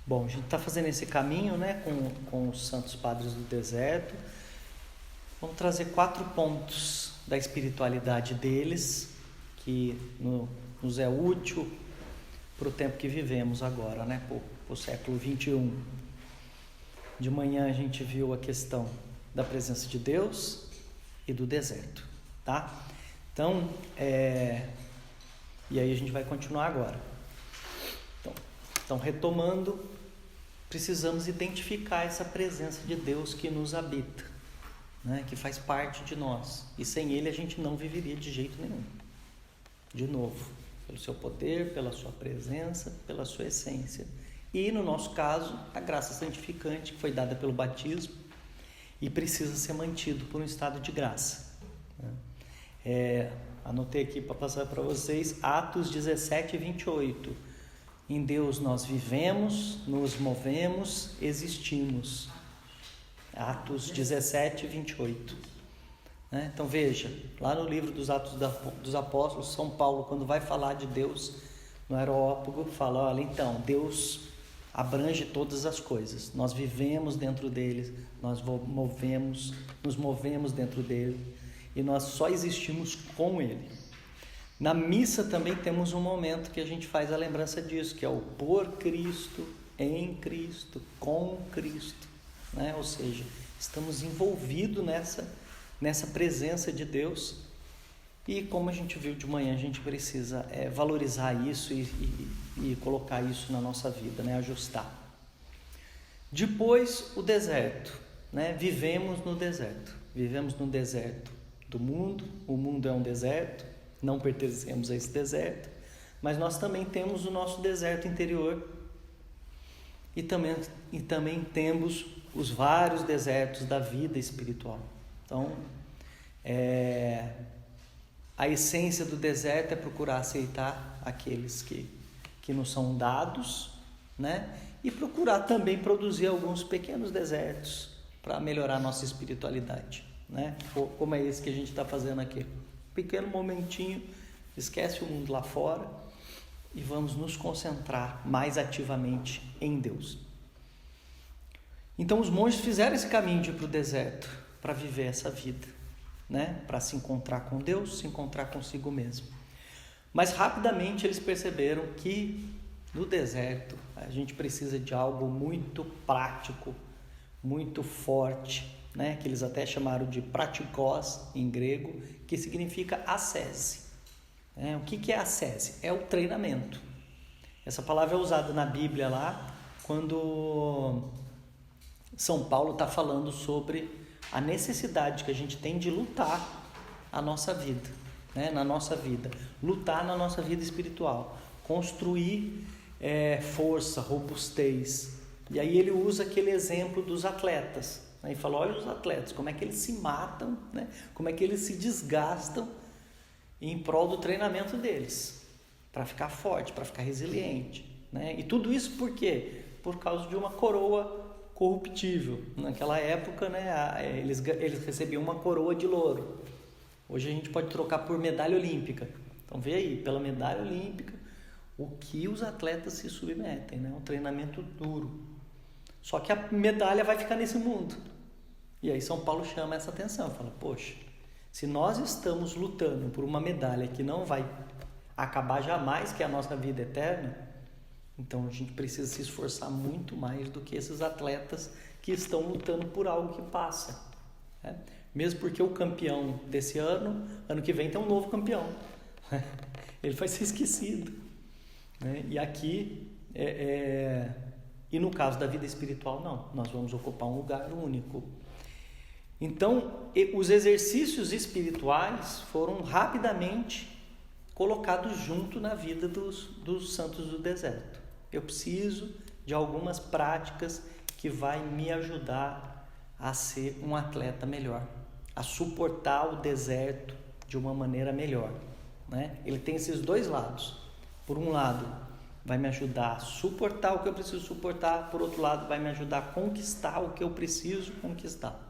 Bom, a gente está fazendo esse caminho, né, com os Santos Padres do Deserto. Vamos trazer 4 pontos da espiritualidade deles, que nos é útil para o tempo que vivemos agora, né, para o século XXI. De manhã a gente viu a questão da presença de Deus e do deserto, tá? Então, e aí a gente vai continuar agora. Então, retomando, precisamos identificar essa presença de Deus que nos habita, né? Que faz parte de nós. E sem Ele a gente não viveria de jeito nenhum. De novo, pelo seu poder, pela sua presença, pela sua essência. E, no nosso caso, a graça santificante que foi dada pelo batismo e precisa ser mantido por um estado de graça. Anotei aqui para passar para vocês Atos 17 e 28. Em Deus nós vivemos, nos movemos, existimos. Atos 17 e 28. Então veja, lá no livro dos Atos dos Apóstolos, São Paulo, quando vai falar de Deus no Areópago, fala, olha, então, Deus abrange todas as coisas. Nós vivemos dentro dele, nós nos movemos dentro dele e nós só existimos com ele. Na missa também temos um momento que a gente faz a lembrança disso, que é o por Cristo, em Cristo, com Cristo, né? Ou seja, estamos envolvidos nessa presença de Deus e, como a gente viu de manhã, a gente precisa valorizar isso e colocar isso na nossa vida, né? Ajustar. Depois, o deserto, né? Vivemos no deserto do mundo, o mundo é um deserto, não pertencemos a esse deserto, mas nós também temos o nosso deserto interior e também temos os vários desertos da vida espiritual. Então, a essência do deserto é procurar aceitar aqueles que nos são dados, né? E procurar também produzir alguns pequenos desertos para melhorar a nossa espiritualidade, né? Como é esse que a gente está fazendo aqui. Pequeno momentinho, esquece o mundo lá fora e vamos nos concentrar mais ativamente em Deus. Então os monges fizeram esse caminho de ir para o deserto para viver essa vida, né? Para se encontrar com Deus, se encontrar consigo mesmo. Mas rapidamente eles perceberam que no deserto a gente precisa de algo muito prático, muito forte, né? Que eles até chamaram de pratikos em grego, que significa ascese. O que é ascese? É o treinamento. Essa palavra é usada na Bíblia lá, quando São Paulo está falando sobre a necessidade que a gente tem de lutar a nossa vida, né? Na nossa vida, lutar na nossa vida espiritual, construir força, robustez. E aí ele usa aquele exemplo dos atletas. Aí fala, olha os atletas, como é que eles se matam, né? Como é que eles se desgastam em prol do treinamento deles, para ficar forte, para ficar resiliente, né? E tudo isso por quê? Por causa de uma coroa corruptível. Naquela época, né, eles recebiam uma coroa de louro. Hoje a gente pode trocar por medalha olímpica. Então vê aí, pela medalha olímpica, o que os atletas se submetem, né? Um treinamento duro. Só que a medalha vai ficar nesse mundo. E aí São Paulo chama essa atenção, fala, poxa, se nós estamos lutando por uma medalha que não vai acabar jamais, que é a nossa vida eterna, então a gente precisa se esforçar muito mais do que esses atletas que estão lutando por algo que passa, né? Mesmo porque o campeão desse ano que vem tem um novo campeão. Ele vai ser esquecido, né? E aqui e no caso da vida espiritual, não. Nós vamos ocupar um lugar único. Então, os exercícios espirituais foram rapidamente colocados junto na vida dos santos do deserto. Eu preciso de algumas práticas que vai me ajudar a ser um atleta melhor, a suportar o deserto de uma maneira melhor, né? Ele tem esses dois lados. Por um lado, vai me ajudar a suportar o que eu preciso suportar, por outro lado, vai me ajudar a conquistar o que eu preciso conquistar.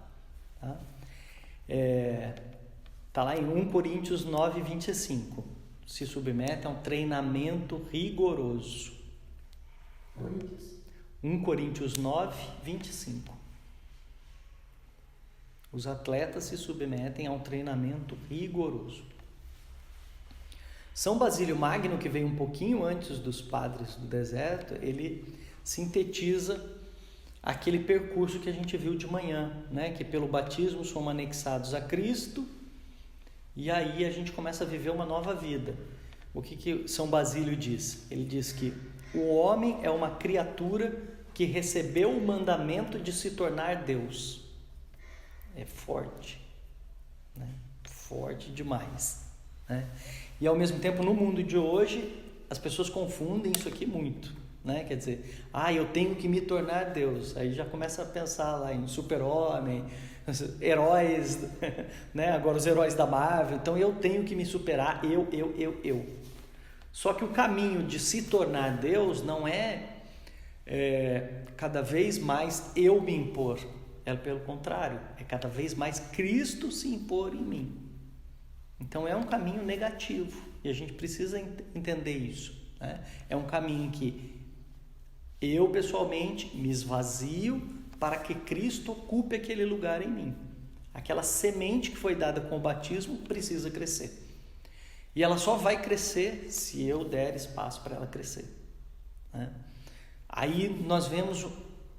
Tá lá em 1 Coríntios 9, 25. Se submete a um treinamento rigoroso. 1 Coríntios 9, 25. Os atletas se submetem a um treinamento rigoroso. São Basílio Magno, que veio um pouquinho antes dos padres do deserto, ele sintetiza aquele percurso que a gente viu de manhã, né? Que pelo batismo somos anexados a Cristo e aí a gente começa a viver uma nova vida. O que São Basílio diz? Ele diz que o homem é uma criatura que recebeu o mandamento de se tornar Deus. É forte, né? Forte demais, né? E ao mesmo tempo, no mundo de hoje, as pessoas confundem isso aqui muito, né? Quer dizer, eu tenho que me tornar Deus. Aí já começa a pensar lá em super-homem, heróis, né? Agora os heróis da Marvel. Então eu tenho que me superar, eu. Só que o caminho de se tornar Deus não é cada vez mais eu me impor. É pelo contrário, é cada vez mais Cristo se impor em mim. Então é um caminho negativo e a gente precisa entender isso, né? É um caminho que eu pessoalmente me esvazio para que Cristo ocupe aquele lugar em mim. Aquela semente que foi dada com o batismo precisa crescer. E ela só vai crescer se eu der espaço para ela crescer, né? Aí nós vemos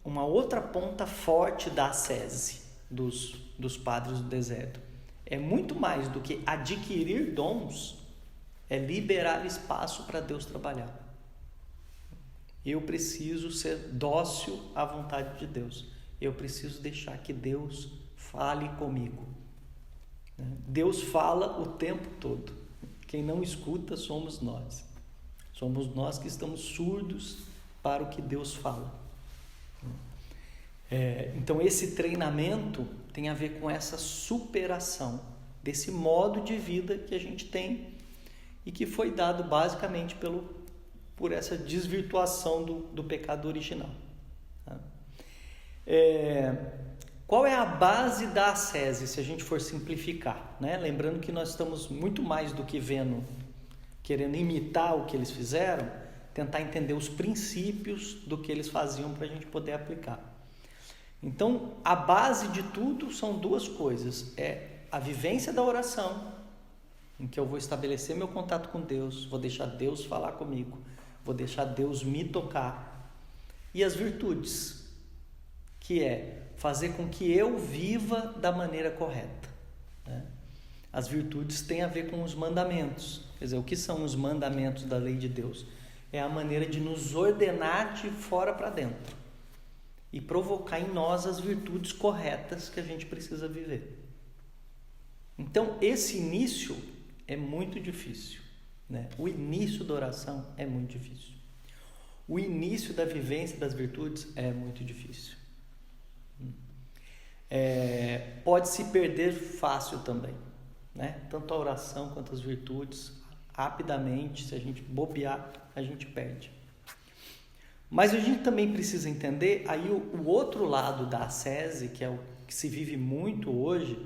uma outra ponta forte da ascese dos padres do deserto. É muito mais do que adquirir dons, é liberar espaço para Deus trabalhar. Eu preciso ser dócil à vontade de Deus. Eu preciso deixar que Deus fale comigo. Deus fala o tempo todo. Quem não escuta somos nós. Somos nós que estamos surdos para o que Deus fala. Então esse treinamento tem a ver com essa superação desse modo de vida que a gente tem e que foi dado basicamente por essa desvirtuação do pecado original. Qual é a base da ascese, se a gente for simplificar, né? Lembrando que nós estamos muito mais do que querendo imitar o que eles fizeram, tentar entender os princípios do que eles faziam para a gente poder aplicar. Então, a base de tudo são duas coisas. É a vivência da oração, em que eu vou estabelecer meu contato com Deus, vou deixar Deus falar comigo, vou deixar Deus me tocar. E as virtudes, que é fazer com que eu viva da maneira correta, né? As virtudes têm a ver com os mandamentos. Quer dizer, o que são os mandamentos da lei de Deus? É a maneira de nos ordenar de fora para dentro e provocar em nós as virtudes corretas que a gente precisa viver. Então, esse início é muito difícil, né? O início da oração é muito difícil. O início da vivência das virtudes é muito difícil. Pode se perder fácil também, né? Tanto a oração quanto as virtudes, rapidamente, se a gente bobear, a gente perde. Mas a gente também precisa entender aí o outro lado da ascese, que é o que se vive muito hoje,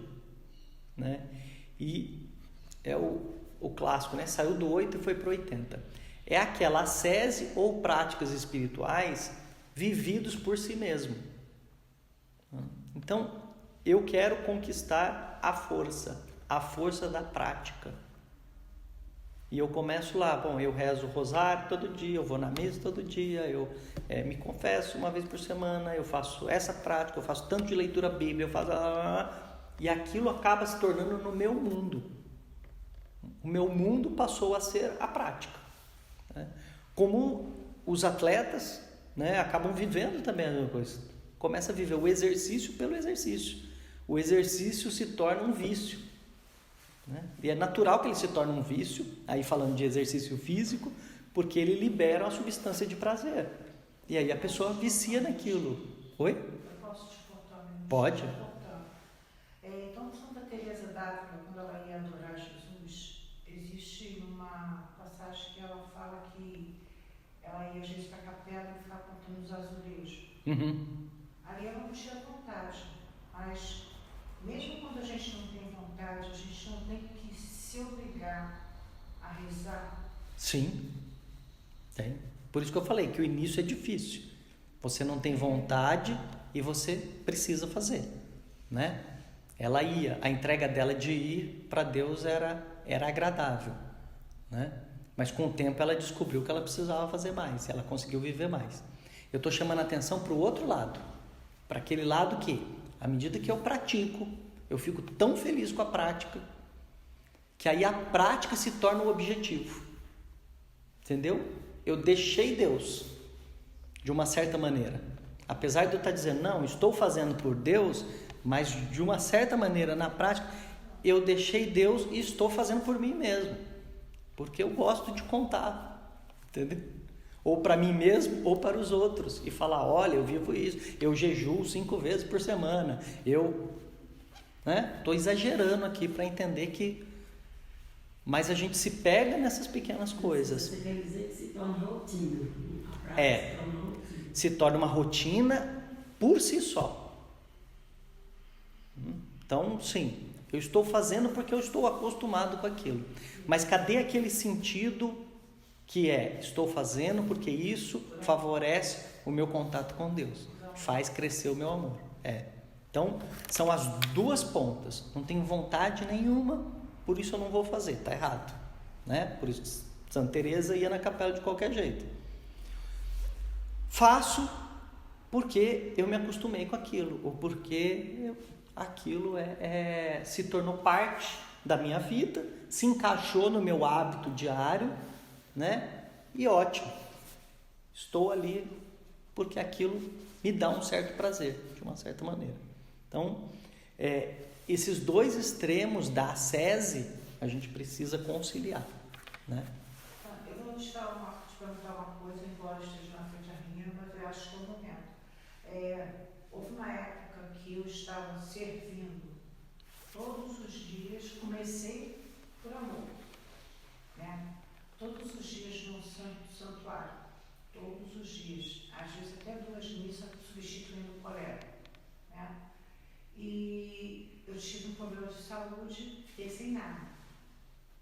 né? E é o clássico, né? Saiu do 8 e foi para o 80. É aquela ascese ou práticas espirituais vividos por si mesmo. Então, eu quero conquistar a força da prática. E eu começo lá, eu rezo o rosário todo dia, eu vou na missa todo dia, eu me confesso uma vez por semana, eu faço essa prática, eu faço tanto de leitura bíblica, eu faço... E aquilo acaba se tornando no meu mundo. O meu mundo passou a ser a prática, né? Como os atletas, né, acabam vivendo também a mesma coisa. Começa a viver o exercício pelo exercício. O exercício se torna um vício, né? E é natural que ele se torne um vício, aí falando de exercício físico, porque ele libera uma substância de prazer. E aí a pessoa vicia naquilo. Oi? Eu posso te contar um minuto? Pode. Então, Santa Teresa d'Ávila, quando ela ia adorar Jesus, existe uma passagem que ela fala que ela ia às vezes para a capela e ficava contando os azulejos. Uhum. Ali ela não tinha vontade, mas mesmo quando a gente não tem vontade, a gente não tem que se obrigar a rezar. Sim, tem. Por isso que eu falei que o início é difícil. Você não tem vontade e você precisa fazer, né? Ela ia, a entrega dela de ir para Deus era agradável, né? Mas com o tempo ela descobriu que ela precisava fazer mais, ela conseguiu viver mais. Eu estou chamando a atenção para o outro lado, para aquele lado que, à medida que eu pratico, eu fico tão feliz com a prática, que aí a prática se torna o objetivo, entendeu? Eu deixei Deus, de uma certa maneira, apesar de eu estar dizendo, não, estou fazendo por Deus, mas de uma certa maneira, na prática, eu deixei Deus e estou fazendo por mim mesmo, porque eu gosto de contar, entendeu? Ou para mim mesmo, ou para os outros, e falar, olha, eu vivo isso, eu jejuo 5 vezes por semana, estou exagerando aqui para entender que, mas a gente se pega nessas pequenas coisas. Você quer dizer que se torna rotina? Se torna uma rotina por si só. Então, sim, eu estou fazendo porque eu estou acostumado com aquilo. Mas cadê aquele sentido que estou fazendo porque isso favorece o meu contato com Deus, faz crescer o meu amor. Então, são as duas pontas. Não tenho vontade nenhuma, por isso eu não vou fazer, está errado, né? Por isso Santa Teresa ia na capela de qualquer jeito. Faço porque eu me acostumei com aquilo, ou porque aquilo se tornou parte da minha vida, se encaixou no meu hábito diário, né? E ótimo, estou ali porque aquilo me dá um certo prazer, de uma certa maneira. Então, esses dois extremos da ascese a gente precisa conciliar, né? Eu vou te perguntar uma coisa, embora esteja na frente a minha, mas eu acho que é o momento. Houve uma época que eu estava servindo todos os dias, comecei por amor, né? Todos os dias no santuário, todos os dias, às vezes até 2 missas substituindo o colega, né? E eu tive um problema de saúde, fiquei sem nada,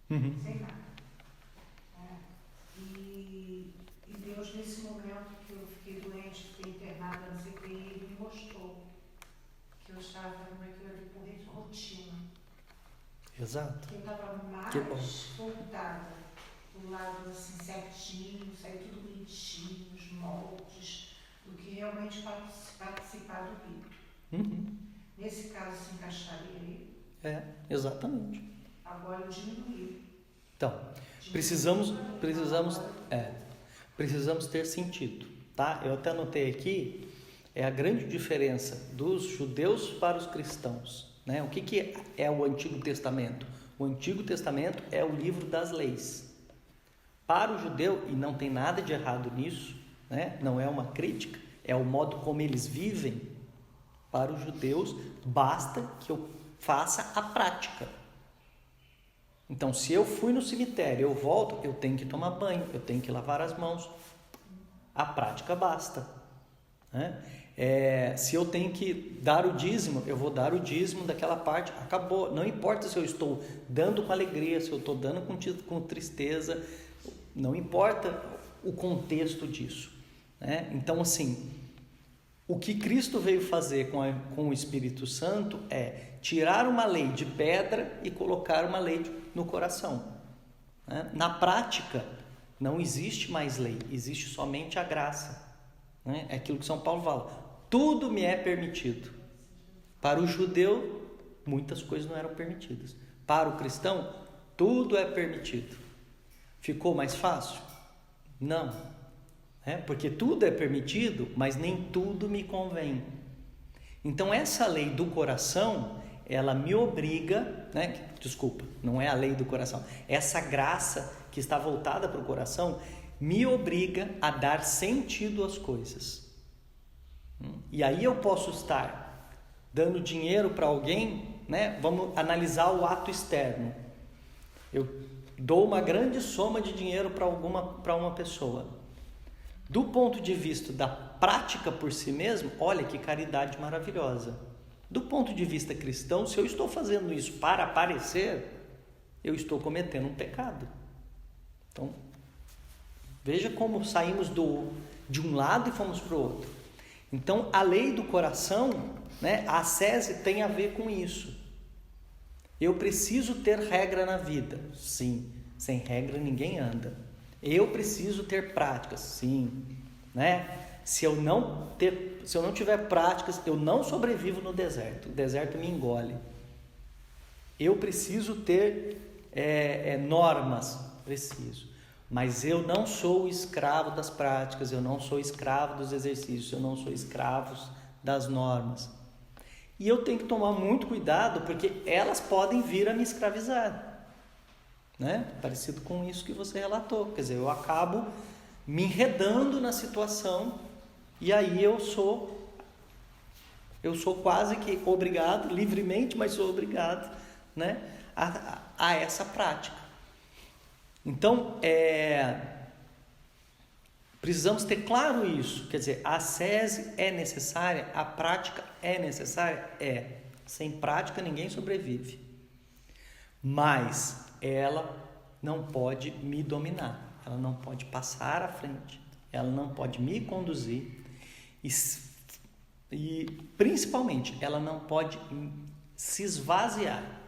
sem nada. E Deus, nesse momento que eu fiquei doente, fiquei internada na CPI, Ele me mostrou que eu estava fazendo aquilo ali por rotina. Exato. Que eu estava mais voltada do lado assim, certinho, sair tudo bonitinho, os moldes, do que realmente participar do rito. Nesse caso, se encaixaria aí? Exatamente. Agora eu diminuí. Então, precisamos ter sentido, tá? Eu até anotei aqui, a grande diferença dos judeus para os cristãos, né? O que é o Antigo Testamento? O Antigo Testamento é o livro das leis. Para o judeu, e não tem nada de errado nisso, né? Não é uma crítica, é o modo como eles vivem. Para os judeus, basta que eu faça a prática. Então, se eu fui no cemitério, eu volto, eu tenho que tomar banho, eu tenho que lavar as mãos. A prática basta, né? Se eu tenho que dar o dízimo, eu vou dar o dízimo daquela parte, acabou. Não importa se eu estou dando com alegria, se eu estou dando com tristeza, não importa o contexto disso, né? Então, assim, o que Cristo veio fazer com o Espírito Santo é tirar uma lei de pedra e colocar uma lei no coração, né? Na prática, não existe mais lei, existe somente a graça, né? É aquilo que São Paulo fala, tudo me é permitido. Para o judeu, muitas coisas não eram permitidas. Para o cristão, tudo é permitido. Ficou mais fácil? Não. Porque tudo é permitido, mas nem tudo me convém. Então essa lei do coração, ela me obriga, né? Desculpa, não é a lei do coração. Essa graça que está voltada para o coração me obriga a dar sentido às coisas. E aí eu posso estar dando dinheiro para alguém, né? Vamos analisar o ato externo. Eu dou uma grande soma de dinheiro para uma pessoa. Do ponto de vista da prática por si mesmo, olha que caridade maravilhosa. Do ponto de vista cristão, se eu estou fazendo isso para aparecer, eu estou cometendo um pecado. Então, veja como saímos de um lado e fomos para o outro. Então, a lei do coração, né, a ascese tem a ver com isso. Eu preciso ter regra na vida. Sim, sem regra ninguém anda. Eu preciso ter práticas. Sim, né? Se eu não tiver práticas, eu não sobrevivo no deserto. O deserto me engole. Eu preciso ter normas, preciso. Mas eu não sou escravo das práticas, eu não sou escravo dos exercícios, eu não sou escravo das normas. E eu tenho que tomar muito cuidado, porque elas podem vir a me escravizar, né? Parecido com isso que você relatou. Quer dizer, eu acabo me enredando na situação e aí eu sou quase que obrigado, livremente, mas sou obrigado, né, a essa prática. Então, precisamos ter claro isso. Quer dizer, a ascese é necessária, a prática é necessária? É. Sem prática ninguém sobrevive. Mas ela não pode me dominar, ela não pode passar à frente, ela não pode me conduzir e principalmente, ela não pode se esvaziar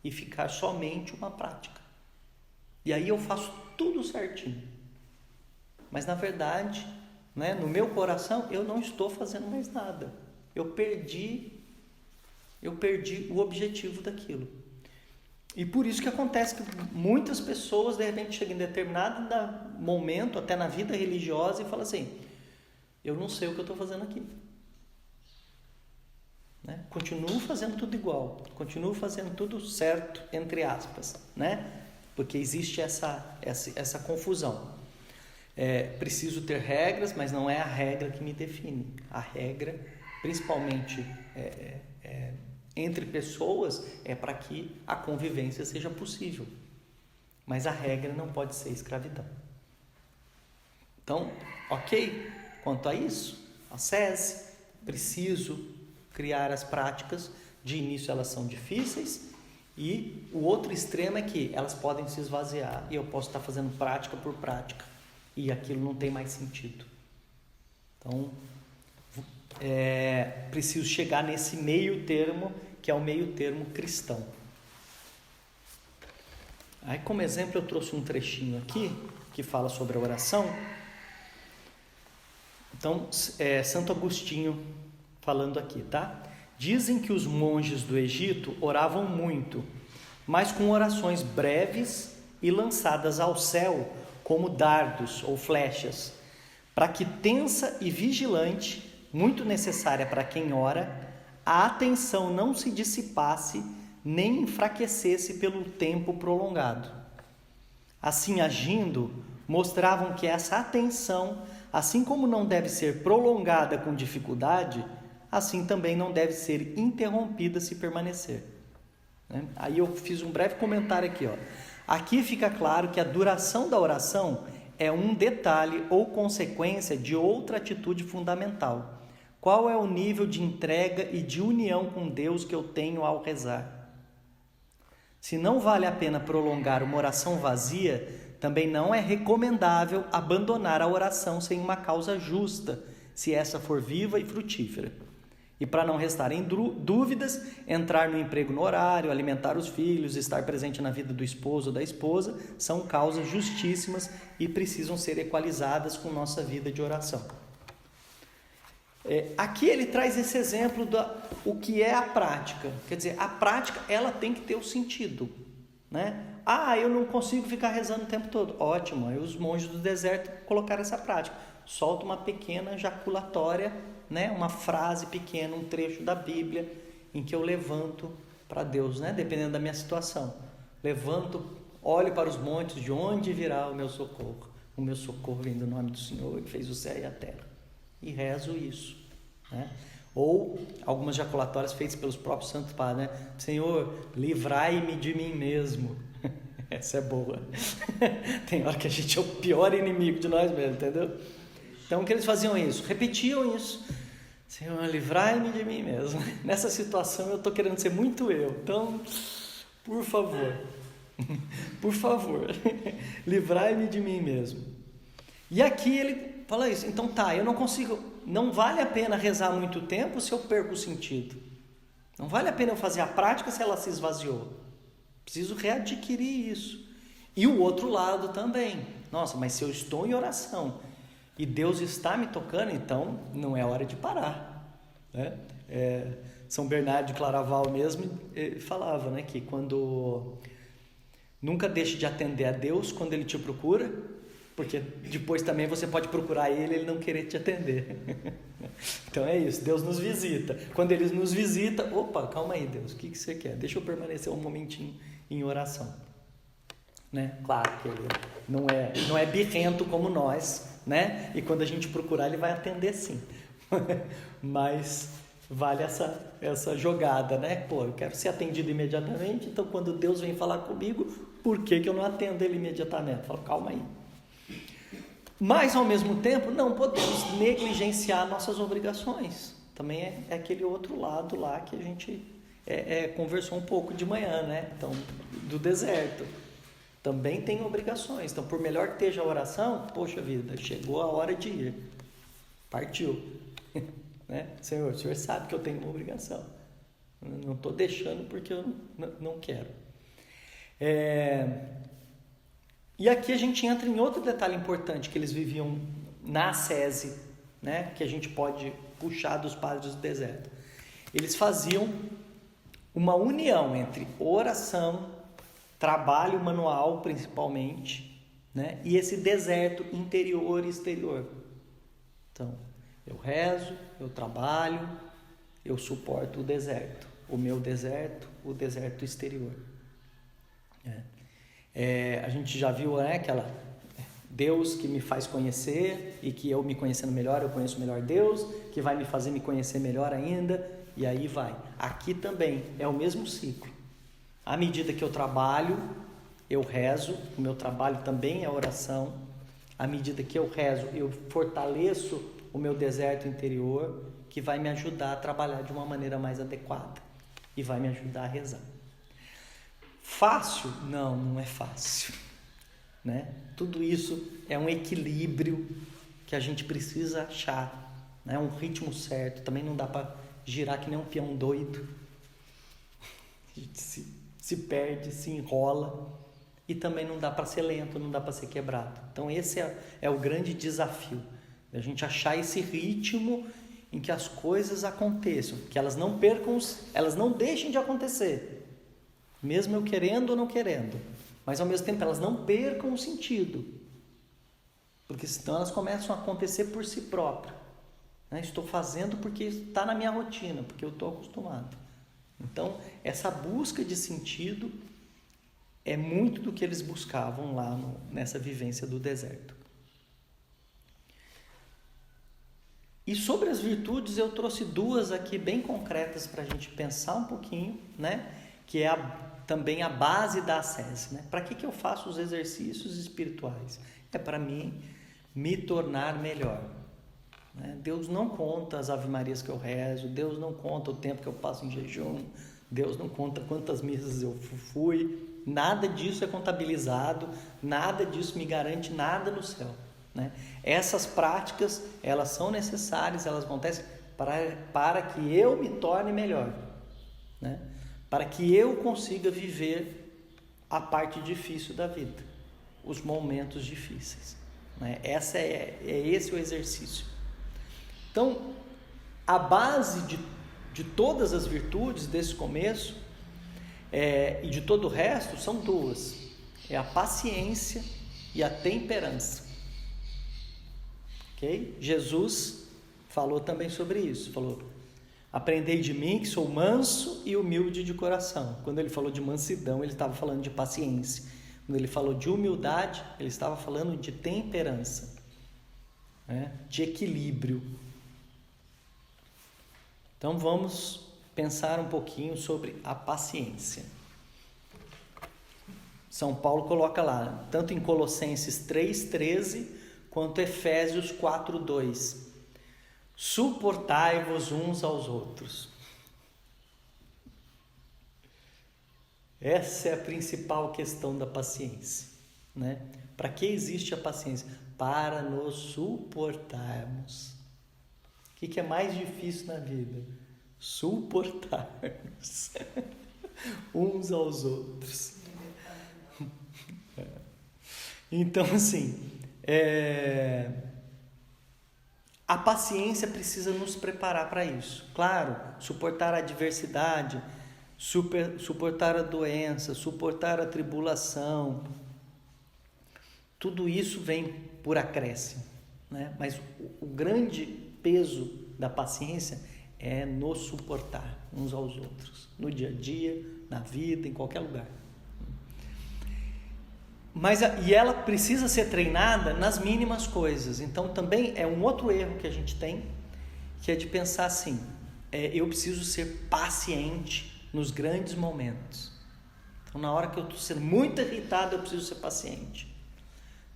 e ficar somente uma prática. E aí eu faço tudo certinho. Mas na verdade, né, no meu coração, eu não estou fazendo mais nada. Eu perdi o objetivo daquilo. E por isso que acontece que muitas pessoas, de repente, chegam em determinado momento, até na vida religiosa, e falam assim: eu não sei o que eu estou fazendo aqui. Né? Continuo fazendo tudo igual, continuo fazendo tudo certo, entre aspas, né? Porque existe essa confusão. Preciso ter regras, mas não é a regra que me define. A regra, principalmente entre pessoas, é para que a convivência seja possível. Mas a regra não pode ser escravidão. Então, ok? Quanto a isso, ascese, preciso criar as práticas. De início elas são difíceis. E o outro extremo é que elas podem se esvaziar e eu posso estar fazendo prática por prática e aquilo não tem mais sentido. Então, preciso chegar nesse meio termo, que é o meio termo cristão. Aí, como exemplo, eu trouxe um trechinho aqui que fala sobre a oração. Então, Santo Agostinho falando aqui, tá? Dizem que os monges do Egito oravam muito, mas com orações breves e lançadas ao céu como dardos ou flechas, para que tensa e vigilante, muito necessária para quem ora, a atenção não se dissipasse nem enfraquecesse pelo tempo prolongado. Assim agindo, mostravam que essa atenção, assim como não deve ser prolongada com dificuldade, assim também não deve ser interrompida se permanecer. Aí eu fiz um breve comentário aqui. Aqui fica claro que a duração da oração é um detalhe ou consequência de outra atitude fundamental. Qual é o nível de entrega e de união com Deus que eu tenho ao rezar? Se não vale a pena prolongar uma oração vazia, também não é recomendável abandonar a oração sem uma causa justa, se essa for viva e frutífera. E para não restarem dúvidas, entrar no emprego no horário, alimentar os filhos, estar presente na vida do esposo ou da esposa, são causas justíssimas e precisam ser equalizadas com nossa vida de oração. Aqui ele traz esse exemplo o que é a prática. Quer dizer, a prática ela tem que ter o sentido, né? Eu não consigo ficar rezando o tempo todo. Ótimo, aí os monges do deserto colocaram essa prática. Solta uma pequena jaculatória, né? Uma frase pequena, um trecho da Bíblia em que eu levanto para Deus, né? Dependendo da minha situação. Levanto, olho para os montes, de onde virá o meu socorro? O meu socorro vem do nome do Senhor que fez o céu e a terra. E rezo isso, né? Ou algumas jaculatórias feitas pelos próprios santos padres, né? Senhor, livrai-me de mim mesmo. Essa é boa. Tem hora que a gente é o pior inimigo de nós mesmos, entendeu? Então, que eles faziam isso? Repetiam isso. Senhor, livrai-me de mim mesmo. Nessa situação eu estou querendo ser muito eu. Então, por favor, livrai-me de mim mesmo. E aqui ele fala isso. Então tá, eu não consigo, não vale a pena rezar muito tempo se eu perco o sentido. Não vale a pena eu fazer a prática se ela se esvaziou. Preciso readquirir isso. E o outro lado também. Nossa, mas se eu estou em oração e Deus está me tocando, então não é hora de parar, né? São Bernardo de Claraval mesmo falava, né, que quando nunca deixe de atender a Deus quando Ele te procura, porque depois também você pode procurar Ele não querer te atender. Então é isso, Deus nos visita. Quando Ele nos visita, opa, calma aí Deus, o que você quer? Deixa eu permanecer um momentinho em oração, né? Claro que Ele não é birrento como nós, né? E quando a gente procurar Ele vai atender sim. Mas vale essa jogada, né? Pô, eu quero ser atendido imediatamente, então quando Deus vem falar comigo, por que eu não atendo Ele imediatamente? Eu falo, calma aí. Mas, ao mesmo tempo, não podemos negligenciar nossas obrigações. Também é aquele outro lado lá que a gente conversou um pouco de manhã, né? Então, do deserto. Também tem obrigações. Então, por melhor que esteja a oração, poxa vida, chegou a hora de ir. Partiu. Né? Senhor, o Senhor sabe que eu tenho uma obrigação. Não estou deixando porque eu não quero. E aqui a gente entra em outro detalhe importante que eles viviam na ascese, né? Que a gente pode puxar dos padres do deserto. Eles faziam uma união entre oração, trabalho manual principalmente, né? E esse deserto interior e exterior. Então, eu rezo, eu trabalho, eu suporto o deserto. O meu deserto, o deserto exterior. A gente já viu, né, aquela Deus que me faz conhecer e que eu me conhecendo melhor, eu conheço melhor Deus, que vai me fazer me conhecer melhor ainda, e aí vai. Aqui também é o mesmo ciclo. À medida que eu trabalho, eu rezo, o meu trabalho também é oração. À medida que eu rezo, eu fortaleço o meu deserto interior, que vai me ajudar a trabalhar de uma maneira mais adequada e vai me ajudar a rezar. Fácil? Não é fácil, né? Tudo isso é um equilíbrio que a gente precisa achar, né? Um ritmo certo. Também não dá para girar que nem um peão doido. A gente se perde, se enrola, e também não dá para ser lento, não dá para ser quebrado. Então esse é o grande desafio, a gente achar esse ritmo em que as coisas aconteçam, que elas não percam, elas não deixem de acontecer, mesmo eu querendo ou não querendo, mas ao mesmo tempo elas não percam o sentido, porque senão elas começam a acontecer por si próprias, né? Estou fazendo porque está na minha rotina, porque eu estou acostumado. Então essa busca de sentido é muito do que eles buscavam lá nessa vivência do deserto. E sobre as virtudes eu trouxe duas aqui bem concretas para a gente pensar um pouquinho, né? Que é também a base da ascese, né? Para que eu faço os exercícios espirituais? É para mim me tornar melhor, né? Deus não conta as ave-marias que eu rezo, Deus não conta o tempo que eu passo em jejum, Deus não conta quantas missas eu fui, nada disso é contabilizado, nada disso me garante nada no céu, né? Essas práticas, elas são necessárias, elas acontecem para que eu me torne melhor, né? Para que eu consiga viver a parte difícil da vida, os momentos difíceis, né? Esse o exercício. Então, a base de todas as virtudes desse começo e de todo o resto são duas: é a paciência e a temperança. Okay? Jesus falou também sobre isso, falou: aprendei de mim que sou manso e humilde de coração. Quando ele falou de mansidão, ele estava falando de paciência. Quando ele falou de humildade, ele estava falando de temperança, né? De equilíbrio. Então vamos pensar um pouquinho sobre a paciência. São Paulo coloca lá, tanto em Colossenses 3,13 quanto Efésios 4,2. Suportai-vos uns aos outros. Essa é a principal questão da paciência, né? Para que existe a paciência? para nos suportarmos. O que é mais difícil na vida? Suportarmos uns aos outros. Então, assim, a paciência precisa nos preparar para isso. Claro, suportar a adversidade, suportar a doença, suportar a tribulação, tudo isso vem por acréscimo, né? Mas o grande peso da paciência é nos suportar uns aos outros, no dia a dia, na vida, em qualquer lugar. E ela precisa ser treinada nas mínimas coisas. Então também é um outro erro que a gente tem, que é de pensar assim, eu preciso ser paciente nos grandes momentos. Então na hora que eu estou sendo muito irritado, eu preciso ser paciente.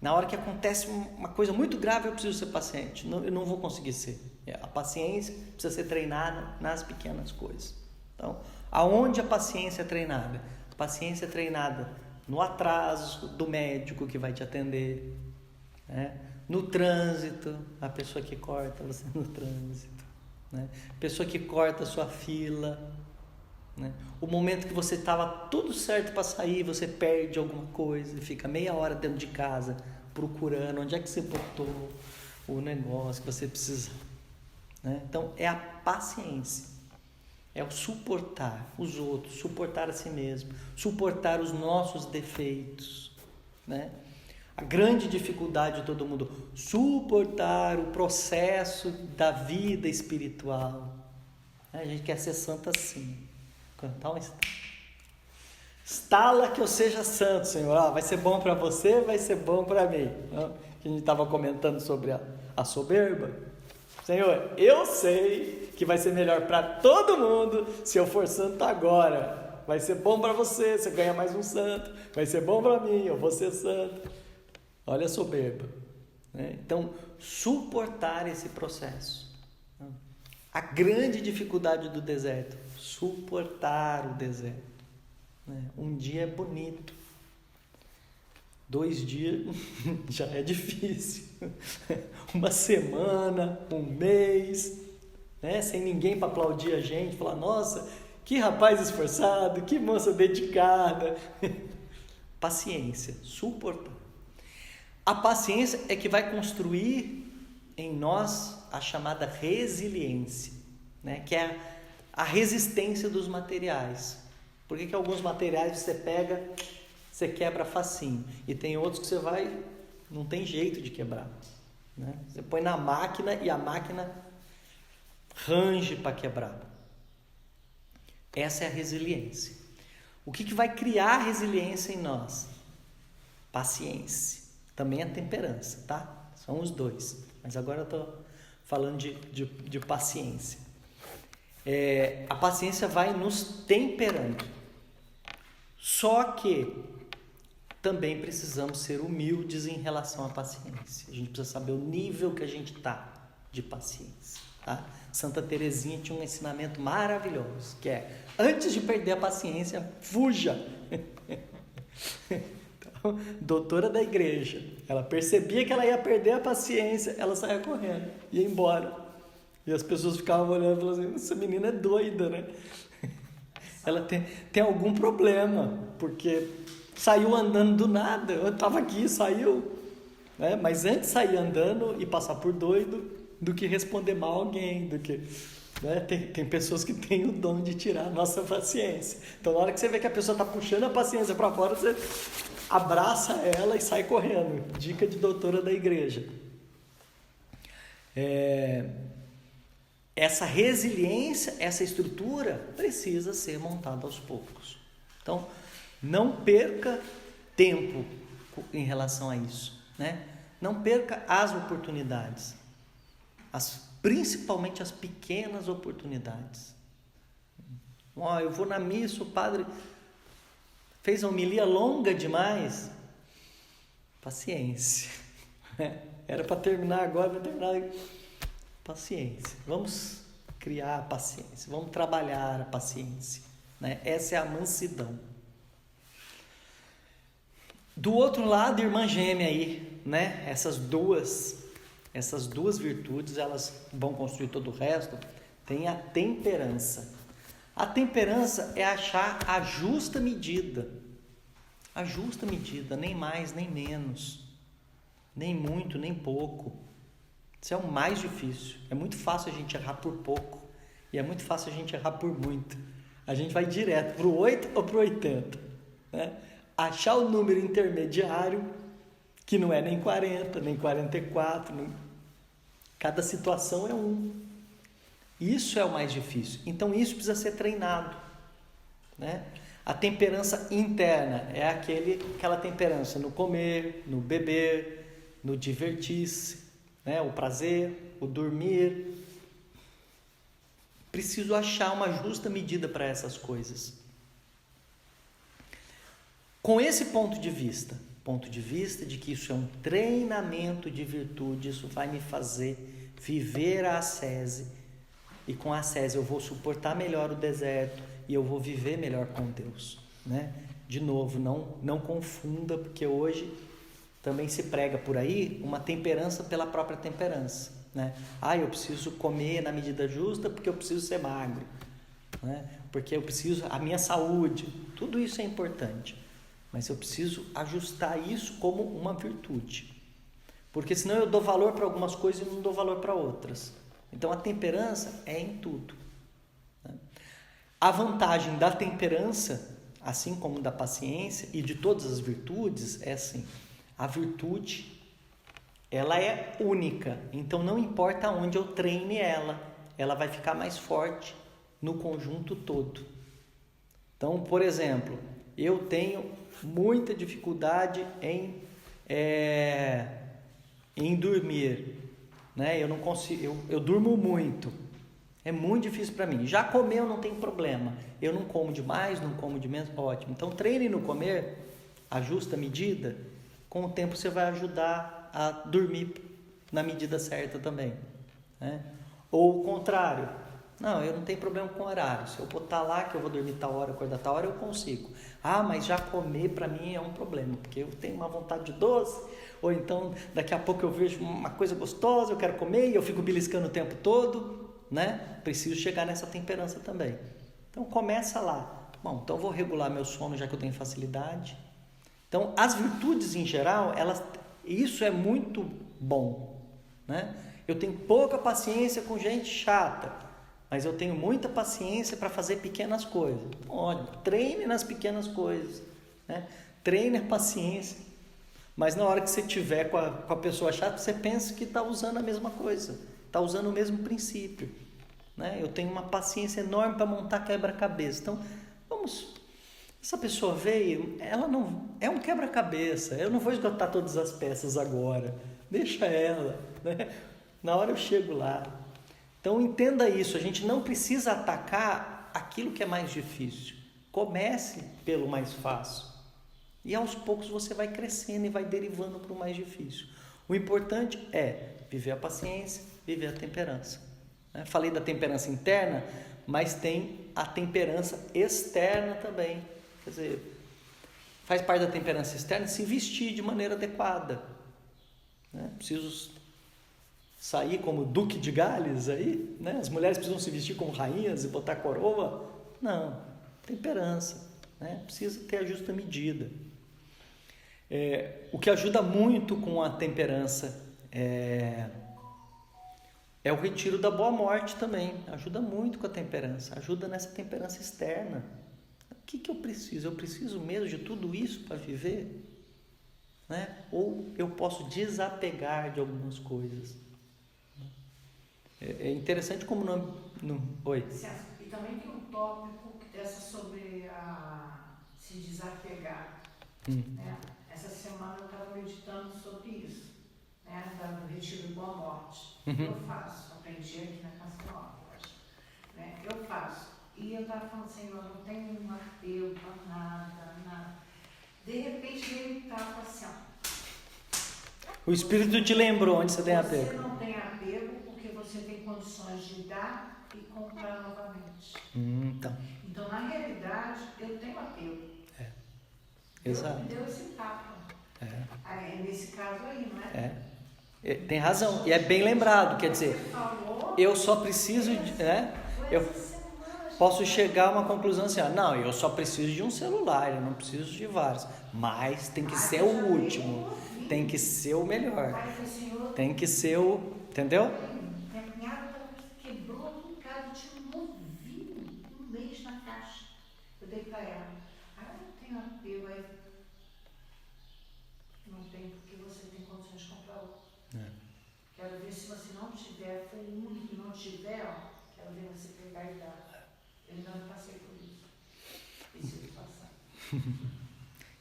Na hora que acontece uma coisa muito grave, eu preciso ser paciente. Eu não vou conseguir ser. A paciência precisa ser treinada nas pequenas coisas. Então, aonde a paciência é treinada? A paciência é treinada no atraso do médico que vai te atender, né? No trânsito, a pessoa que corta você no trânsito, né? A pessoa que corta a sua fila, né? O momento que você estava tudo certo para sair, você perde alguma coisa e fica meia hora dentro de casa procurando onde é que você botou o negócio que você precisa, né? Então é a paciência, é o suportar os outros, suportar a si mesmo, suportar os nossos defeitos, né? A grande dificuldade de todo mundo, suportar o processo da vida espiritual. A gente quer ser santo assim, cantar um estala que eu seja santo, Senhor. Vai ser bom para você, vai ser bom para mim. Que a gente estava comentando sobre a soberba. Senhor, eu sei que vai ser melhor para todo mundo se eu for santo agora. Vai ser bom para você, você ganha mais um santo. Vai ser bom para mim, eu vou ser santo. Olha a soberba, né? Então, suportar esse processo. A grande dificuldade do deserto, suportar o deserto. Um dia é bonito, 2 dias já é difícil, uma semana, um mês, né? Sem ninguém para aplaudir a gente, falar, nossa, que rapaz esforçado, que moça dedicada. Paciência, suportar. A paciência é que vai construir em nós a chamada resiliência, né? Que é a resistência dos materiais. Por que alguns materiais você pega, você quebra facinho, e tem outros que você não tem jeito de quebrar, né? Você põe na máquina e a máquina range para quebrar. Essa é a resiliência. O que vai criar resiliência em nós? Paciência. Também a temperança, tá? São os dois. Mas agora eu estou falando de paciência. A paciência vai nos temperando. Só que também precisamos ser humildes em relação à paciência. A gente precisa saber o nível que a gente está de paciência, tá? Santa Teresinha tinha um ensinamento maravilhoso, que é, antes de perder a paciência, fuja. Então, doutora da igreja, ela percebia que ela ia perder a paciência, ela saía correndo, ia embora. E as pessoas ficavam olhando e falavam assim, essa menina é doida, né? Ela tem algum problema, porque saiu andando do nada, eu estava aqui, saiu, né? Mas antes sair andando e passar por doido do que responder mal a alguém, do que, né? Tem pessoas que têm o dom de tirar a nossa paciência. Então na hora que você vê que a pessoa está puxando a paciência para fora, você abraça ela e sai correndo. Dica de doutora da igreja. Essa resiliência, essa estrutura precisa ser montada aos poucos. Então, não perca tempo em relação a isso, né? Não perca as oportunidades, principalmente as pequenas oportunidades. Eu vou na missa, o padre fez a homilia longa demais. Paciência. Era para terminar agora, vai terminar. Paciência, vamos criar a paciência, vamos trabalhar a paciência, né? Essa é a mansidão. Do outro lado, irmã gêmea aí, né, essas duas virtudes, elas vão construir todo o resto. Tem a temperança. A temperança é achar a justa medida. A justa medida, nem mais, nem menos. Nem muito, nem pouco. Isso é o mais difícil. É muito fácil a gente errar por pouco. E é muito fácil a gente errar por muito. A gente vai direto para o 8 ou para o 80. Né? Achar o número intermediário, que não é nem 40, nem 44. Cada situação é um. Isso é o mais difícil. Então isso precisa ser treinado. Né? A temperança interna é aquela temperança no comer, no beber, no divertir-se, né? O prazer, o dormir. Preciso achar uma justa medida para essas coisas. Com esse ponto de vista de que isso é um treinamento de virtude, isso vai me fazer viver a ascese, e com a ascese eu vou suportar melhor o deserto e eu vou viver melhor com Deus, né? De novo, não confunda, porque hoje também se prega por aí uma temperança pela própria temperança, né? Eu preciso comer na medida justa porque eu preciso ser magro, né? Porque eu preciso, a minha saúde, tudo isso é importante, mas eu preciso ajustar isso como uma virtude, porque senão eu dou valor para algumas coisas e não dou valor para outras. Então a temperança é em tudo, né? A vantagem da temperança, assim como da paciência e de todas as virtudes, é assim: a virtude, ela é única, então não importa onde eu treine ela vai ficar mais forte no conjunto todo. Então, por exemplo, eu tenho muita dificuldade em dormir, né? Eu não consigo, eu durmo muito, é muito difícil para mim. Já comer eu não tenho problema, eu não como demais, não como de menos, ótimo. Então treine no comer, a justa medida, com o tempo você vai ajudar a dormir na medida certa também, né? Ou o contrário, não, eu não tenho problema com horário, se eu botar lá que eu vou dormir tal hora, acordar tal hora, eu consigo. Mas já comer para mim é um problema, porque eu tenho uma vontade de doce, ou então daqui a pouco eu vejo uma coisa gostosa, eu quero comer e eu fico beliscando o tempo todo, né? Preciso chegar nessa temperança também. Então começa lá. Bom, então eu vou regular meu sono, já que eu tenho facilidade. Então as virtudes em geral, isso é muito bom, né? Eu tenho pouca paciência com gente chata, mas eu tenho muita paciência para fazer pequenas coisas. Olha, treine nas pequenas coisas, né? Treine a paciência, mas na hora que você tiver com a pessoa chata, você pensa que está usando a mesma coisa, está usando o mesmo princípio, né? Eu tenho uma paciência enorme para montar quebra-cabeça. Então, essa pessoa veio, ela não é um quebra-cabeça, eu não vou esgotar todas as peças agora, deixa ela, né? Na hora eu chego lá. Então entenda isso, a gente não precisa atacar aquilo que é mais difícil. Comece pelo mais fácil e aos poucos você vai crescendo e vai derivando para o mais difícil. O importante é viver a paciência, viver a temperança. Falei da temperança interna, mas tem a temperança externa também. Quer dizer, faz parte da temperança externa se vestir de maneira adequada, né? Preciso sair como Duque de Gales aí, né? As mulheres precisam se vestir como rainhas e botar coroa? Não, temperança, né? Precisa ter a justa medida. O que ajuda muito com a temperança é o retiro da boa morte também. Ajuda muito com a temperança, ajuda nessa temperança externa. O que eu preciso? Eu preciso mesmo de tudo isso para viver? Né? Ou eu posso desapegar de algumas coisas? É interessante como Oi. E também tem um tópico dessa sobre se desapegar. Né? Essa semana eu estava meditando sobre isso, né? Do retiro de boa morte. Eu faço, aprendi aqui na Casa Nova, né? Eu faço. E eu estava falando assim, eu não tenho um apego para nada. De repente ele estava assim, O Espírito te lembrou onde você tem apego. Você não tem apego porque você tem condições de dar e comprar novamente. Então, na realidade, eu tenho apego. Exato. Deus me deu esse tapa. É nesse caso aí, não é? Tem razão. E é bem lembrado, quer dizer, eu só preciso de... eu posso chegar a uma conclusão assim, não, eu só preciso de um celular, eu não preciso de vários. Mas tem que ser o último, tem que ser o melhor, tem que ser o... Entendeu? Minha cunhada quebrou aqui em casa, tinha um novinho, um mês na caixa. Eu dei pra ela. Eu não tenho apego aí. Não tem, porque você tem condições de comprar outro. Quero ver se você não tiver, foi o único que não tiver, quero ver você pegar e dar. Eu ainda não passei por isso. Preciso passar.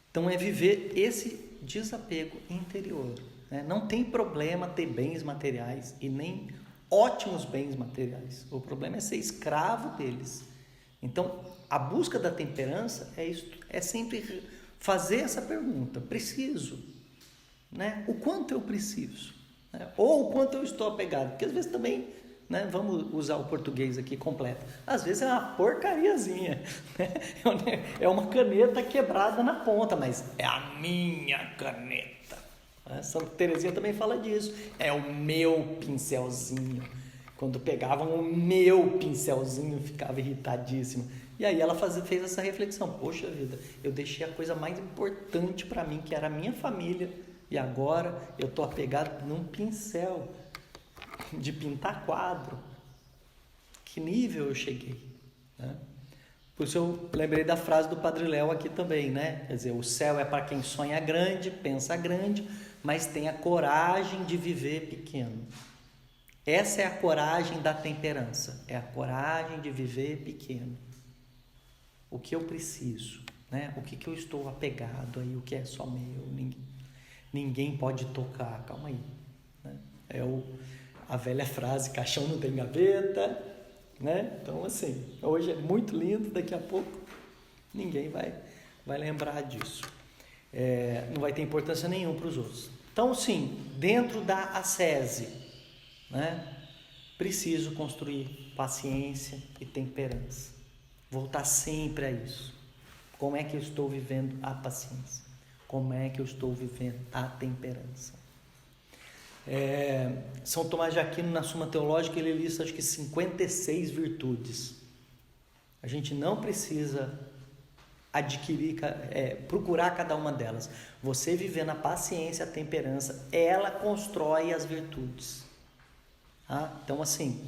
Então é viver esse desapego interior. Não tem problema ter bens materiais e nem ótimos bens materiais. O problema é ser escravo deles. Então, a busca da temperança é sempre fazer essa pergunta: preciso? O quanto eu preciso? Ou o quanto eu estou apegado? Porque às vezes também, vamos usar o português aqui completo, às vezes é uma porcariazinha, é uma caneta quebrada na ponta, mas é a minha caneta. Santa Teresinha também fala disso, é o meu pincelzinho. Quando pegavam o meu pincelzinho, ficava irritadíssimo. E aí ela fez essa reflexão: poxa vida, eu deixei a coisa mais importante para mim, que era a minha família, e agora eu estou apegado num pincel de pintar quadro. Que nível eu cheguei, Por isso eu lembrei da frase do Padre Léo aqui também, Quer dizer, o céu é para quem sonha grande, pensa grande, mas tem a coragem de viver pequeno. Essa é a coragem da temperança, é a coragem de viver pequeno. O que eu preciso, o que eu estou apegado aí, o que é só meu, ninguém pode tocar, calma aí. A velha frase, caixão não tem gaveta, Então assim, hoje é muito lindo, daqui a pouco ninguém vai lembrar disso. Não vai ter importância nenhuma para os outros. Então sim, dentro da ascese, preciso construir paciência e temperança. Voltar sempre a isso. Como é que eu estou vivendo a paciência? Como é que eu estou vivendo a temperança? São Tomás de Aquino, na Suma Teológica, ele lista acho que 56 virtudes. A gente não precisa adquirir, procurar cada uma delas. Você vivendo a paciência, a temperança, ela constrói as virtudes. Então assim,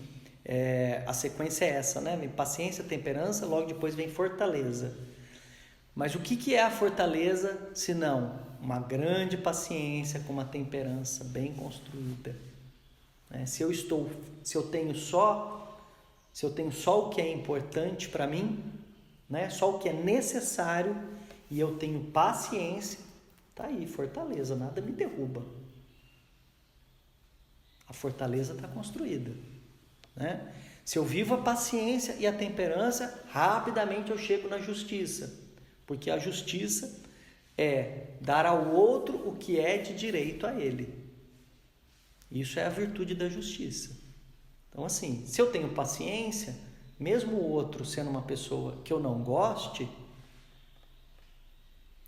a sequência é essa, Paciência, temperança, logo depois vem fortaleza. Mas o que é a fortaleza, se não uma grande paciência com uma temperança bem construída? Se eu tenho só o que é importante para mim, só o que é necessário, e eu tenho paciência, tá aí, fortaleza, nada me derruba. A fortaleza está construída, Se eu vivo a paciência e a temperança, rapidamente eu chego na justiça. Porque a justiça é dar ao outro o que é de direito a ele. Isso é a virtude da justiça. Então assim, se eu tenho paciência, mesmo o outro sendo uma pessoa que eu não goste,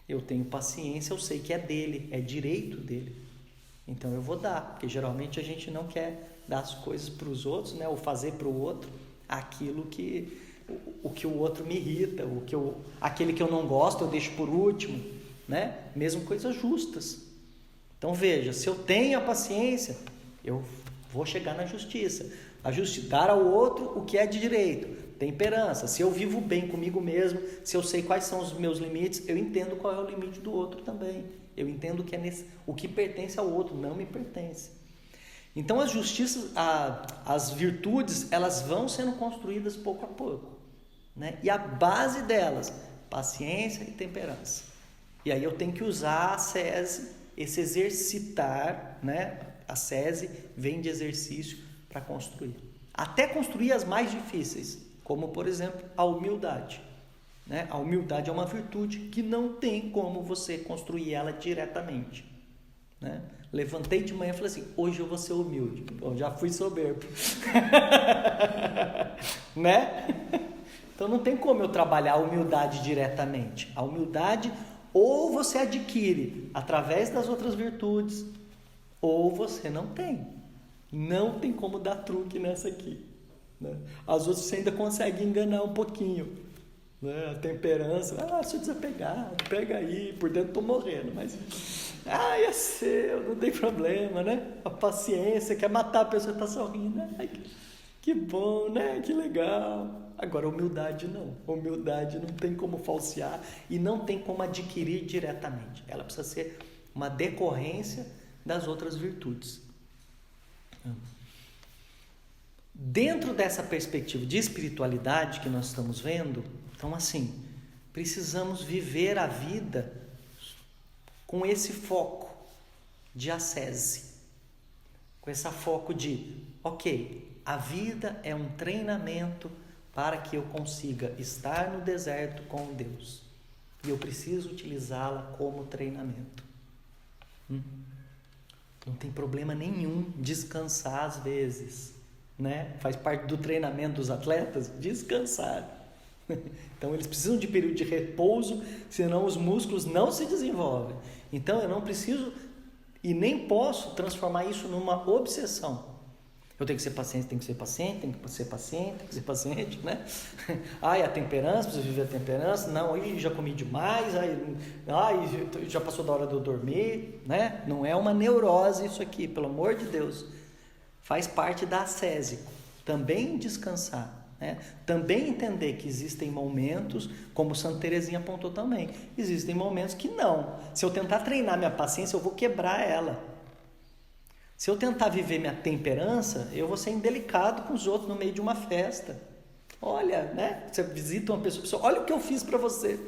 eu tenho paciência, eu sei que é dele, é direito dele. Então eu vou dar, porque geralmente a gente não quer dar as coisas para os outros, ou fazer para o outro aquilo que... O que o outro me irrita, aquele que eu não gosto eu deixo por último, Mesmo coisas justas. Então veja, se eu tenho a paciência, eu vou chegar na justiça. A justiça, dar ao outro o que é de direito. Temperança, se eu vivo bem comigo mesmo, se eu sei quais são os meus limites, eu entendo qual é o limite do outro também. Eu entendo que o que pertence ao outro não me pertence. Então as justiças, as virtudes, elas vão sendo construídas pouco a pouco. E a base delas, paciência e temperança. E aí eu tenho que usar a ascese, esse exercitar, A ascese vem de exercício para construir. Até construir as mais difíceis, como por exemplo a humildade. A humildade é uma virtude que não tem como você construir ela diretamente. Levantei de manhã e falei assim: hoje eu vou ser humilde. Bom, já fui soberbo. Então não tem como eu trabalhar a humildade diretamente. A humildade Ou você adquire através das outras virtudes, ou você não tem. Não tem como dar truque nessa aqui, né? As outras você ainda consegue enganar um pouquinho, né? A temperança, sou desapegado, pega aí, por dentro estou morrendo, mas é seu, não tem problema, né? A paciência, quer matar a pessoa que está sorrindo, que bom, né? Que legal. Agora, humildade não. Humildade não tem como falsear e não tem como adquirir diretamente. Ela precisa ser uma decorrência das outras virtudes. Dentro dessa perspectiva de espiritualidade que nós estamos vendo, então assim, precisamos viver a vida com esse foco de ascese, com esse foco de, a vida é um treinamento para que eu consiga estar no deserto com Deus. E eu preciso utilizá-la como treinamento. Não tem problema nenhum descansar às vezes, né? Faz parte do treinamento dos atletas descansar. Então eles precisam de período de repouso, senão os músculos não se desenvolvem. Então eu não preciso e nem posso transformar isso numa obsessão. Eu tenho que ser paciente, tem que ser paciente, né? A temperança, preciso viver a temperança. Não, já comi demais, já passou da hora de eu dormir, né? Não é uma neurose isso aqui, pelo amor de Deus. Faz parte da ascese. Também descansar, né? Também entender que existem momentos, como Santa Teresinha apontou também, existem momentos que não. Se eu tentar treinar minha paciência, eu vou quebrar ela. Se eu tentar viver minha temperança, eu vou ser indelicado com os outros no meio de uma festa. Olha, né? Você visita uma pessoa, olha o que eu fiz para você.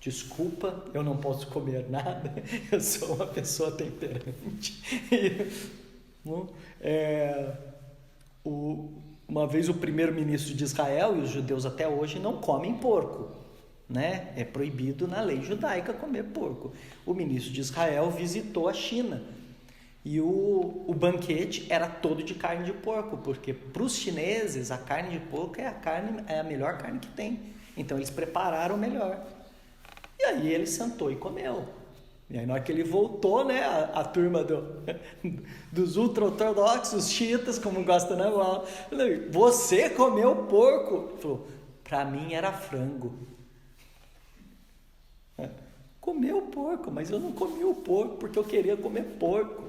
Desculpa, eu não posso comer nada, eu sou uma pessoa temperante. Uma vez o primeiro-ministro de Israel, e os judeus até hoje não comem porco, né? É proibido na lei judaica comer porco. O ministro de Israel visitou a China. E o banquete era todo de carne de porco, porque para os chineses a carne de porco é a melhor carne que tem. Então eles prepararam melhor. E aí ele sentou e comeu. E aí na hora que ele voltou, né, a turma dos ultra-ortodoxos, chiitas, como gosta na aula, você comeu porco? Ele falou, para mim era frango. Comeu porco, mas eu não comi o porco porque eu queria comer porco.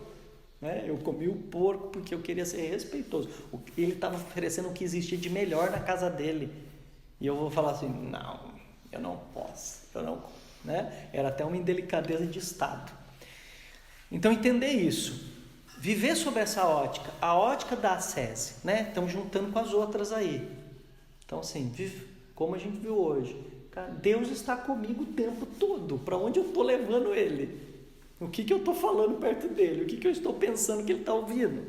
Eu comi o porco porque eu queria ser respeitoso. Ele estava oferecendo o que existia de melhor na casa dele. E eu vou falar assim, não, eu não posso, né? Era até uma indelicadeza de Estado. Então entender isso, viver sob essa ótica, a ótica da ascese, né? Estamos juntando com as outras aí. Então assim, como a gente viu hoje, cara, Deus está comigo o tempo todo. Para onde eu estou levando Ele? O que eu estou falando perto dele? O que eu estou pensando que ele está ouvindo?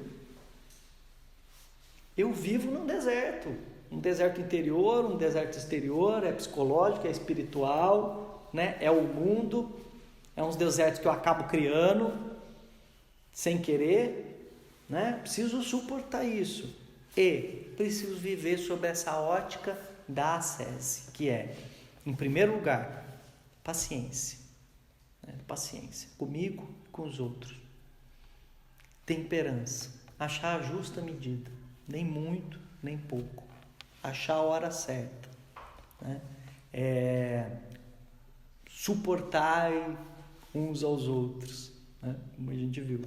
Eu vivo num deserto. Um deserto interior, um deserto exterior, é psicológico, é espiritual, né? É o mundo, é uns desertos que eu acabo criando, sem querer, né? Preciso suportar isso. E preciso viver sob essa ótica da ascese, que é, em primeiro lugar, paciência. Paciência comigo e com os outros. Temperança, achar a justa medida, nem muito, nem pouco, achar a hora certa, né? Suportar uns aos outros, né? Como a gente viu.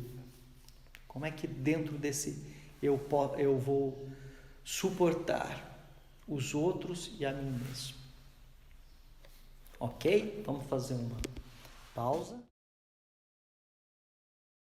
Como é que dentro desse eu vou suportar os outros e a mim mesmo? Ok? Vamos fazer uma pausa.